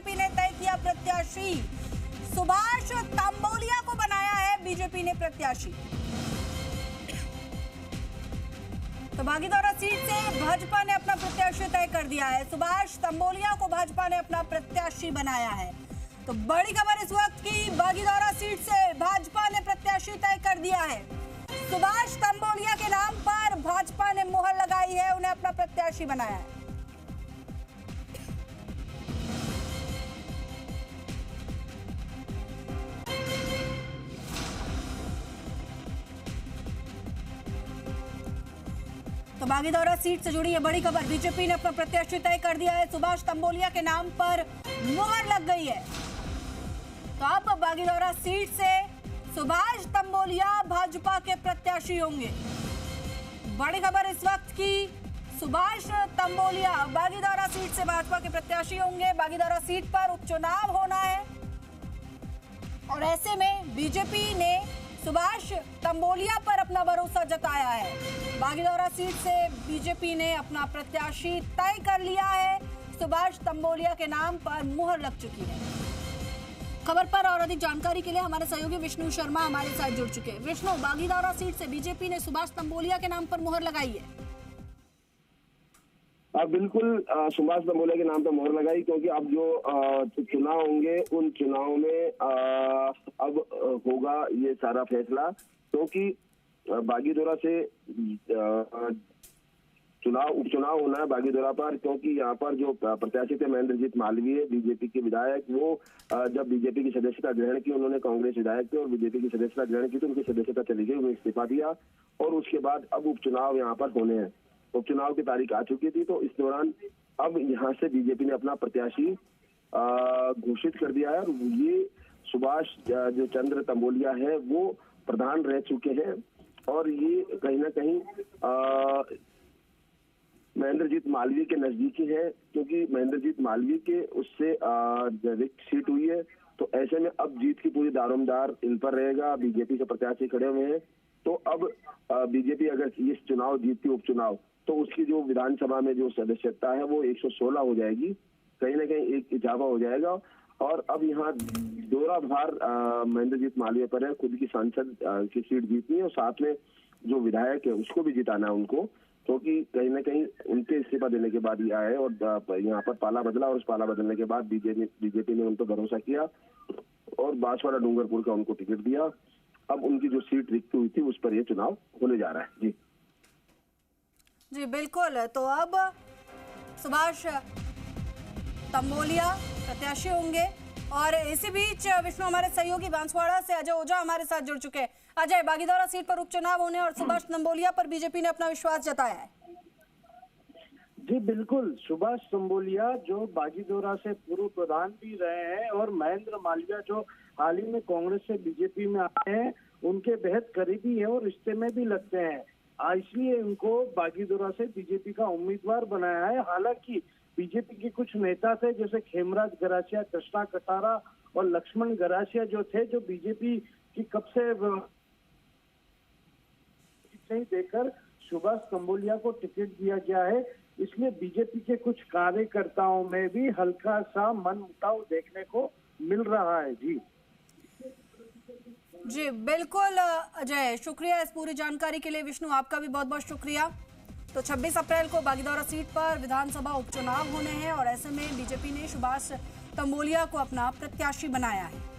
BJP ने तय किया प्रत्याशी, सुभाष तंबोलिया को बनाया है बीजेपी ने प्रत्याशी। तो बागीदौरा सीट से भाजपा ने अपना प्रत्याशी तय कर दिया है। सुभाष तंबोलिया को भाजपा ने अपना प्रत्याशी बनाया है। तो बड़ी खबर इस वक्त की, बागीदौरा सीट से भाजपा ने प्रत्याशी तय कर दिया है। सुभाष तंबोलिया के नाम पर भाजपा ने मुहर लगाई है, उन्हें अपना प्रत्याशी बनाया है। तो बागीदौरा सीट से जुड़ी है बड़ी खबर, बीजेपी ने अपना प्रत्याशी तय कर दिया है। सुभाष तंबोलिया के नाम पर मुहर लग गई है। तो अब बागीदौरा सीट से सुभाष तंबोलिया भाजपा के प्रत्याशी होंगे। बड़ी खबर इस वक्त की, सुभाष तंबोलिया बागीदौरा सीट से भाजपा के प्रत्याशी होंगे। बागीदौरा सीट पर उपचुनाव होना है और ऐसे में बीजेपी ने सुभाष तंबोलिया पर अपना भरोसा जताया है। बागीदौरा सीट से बीजेपी ने अपना प्रत्याशी तय कर लिया है। सुभाष तंबोलिया के नाम पर मुहर लग चुकी है। खबर पर और अधिक जानकारी के लिए हमारे सहयोगी विष्णु शर्मा हमारे साथ जुड़ चुके हैं। विष्णु, बागीदौरा सीट से बीजेपी ने सुभाष तंबोलिया के नाम पर मुहर लगाई है। बिल्कुल, सुभाष तंबोलिया के नाम पर मुहर लगाई, क्योंकि अब जो चुनाव होंगे उन चुनाव में अब होगा ये सारा फैसला, क्योंकि बागीदौरा से उपचुनाव होना है बागीदौरा पर, क्योंकि यहाँ पर जो प्रत्याशी थे महेंद्रजीत मालवीय, बीजेपी के विधायक, वो जब बीजेपी की सदस्यता ग्रहण की, उन्होंने कांग्रेस विधायक थे और बीजेपी की सदस्यता ग्रहण की तो उनकी सदस्यता चली गई, उन्होंने इस्तीफा दिया और उसके बाद अब उपचुनाव यहाँ पर होने हैं। उपचुनाव की तारीख आ चुकी थी, तो इस दौरान अब यहाँ से बीजेपी ने अपना प्रत्याशी घोषित कर दिया है। और ये सुभाष जो चंद्र तंबोलिया है वो प्रधान रह चुके हैं और ये कहीं ना कहीं महेंद्रजीत मालवीय के नजदीकी है, क्योंकि महेंद्रजीत मालवीय के उससे रिक्त सीट हुई है। तो ऐसे में अब जीत की पूरी दारोमदार इन पर रहेगा। बीजेपी के प्रत्याशी खड़े हुए हैं, तो अब बीजेपी अगर ये चुनाव जीतती उपचुनाव, तो उसकी जो विधानसभा में जो सदस्यता है वो 116 हो जाएगी, कहीं ना कहीं एक इजाफा हो जाएगा। और अब यहाँ दोहरा भार महेंद्रजीत मालवीय पर है, खुद की सांसद की सीट जीतनी है और साथ में जो विधायक है उसको भी जिताना है उनको, क्योंकि कहीं ना कहीं उनके इस्तीफा देने के बाद ही आए और यहाँ पर पाला बदला और उस पाला बदलने के बाद बीजेपी ने उन पर भरोसा किया और बांसवाड़ा डूंगरपुर का उनको टिकट दिया। अब उनकी जो सीट रिक्त हुई थी उस पर यह चुनाव होने जा रहा है। जी बिल्कुल। तो अब सुभाष तंबोलिया प्रत्याशी होंगे और इसी बीच विष्णु, हमारे सहयोगी बांसवाड़ा से अजय ओझा हमारे साथ जुड़ चुके हैं। अजय, बागीदौरा सीट पर उपचुनाव होने और सुभाष तंबोलिया पर बीजेपी ने अपना विश्वास जताया है। जी बिल्कुल, सुभाष तंबोलिया जो बागीदौरा से पूर्व प्रधान भी रहे हैं और महेंद्र मालवीय जो हाल ही में कांग्रेस से बीजेपी में आए हैं, उनके बेहद करीबी है और रिश्ते में भी लगते हैं, इसलिए उनको बागीदौरा से बीजेपी का उम्मीदवार बनाया है। हालांकि बीजेपी के कुछ नेता थे जैसे खेमराज गरासिया, कृष्णा कटारा और लक्ष्मण गरासिया जो थे, जो बीजेपी की कब से नहीं देकर सुभाष तंबोलिया को टिकट दिया गया है, इसलिए बीजेपी के कुछ कार्यकर्ताओं में भी हल्का सा मनमुटाव देखने को मिल रहा है। जी बिल्कुल अजय, शुक्रिया इस पूरी जानकारी के लिए। विष्णु, आपका भी बहुत बहुत शुक्रिया। तो 26 अप्रैल को बागीदौरा सीट पर विधानसभा उपचुनाव होने हैं और ऐसे में बीजेपी ने सुभाष तंबोलिया को अपना प्रत्याशी बनाया है।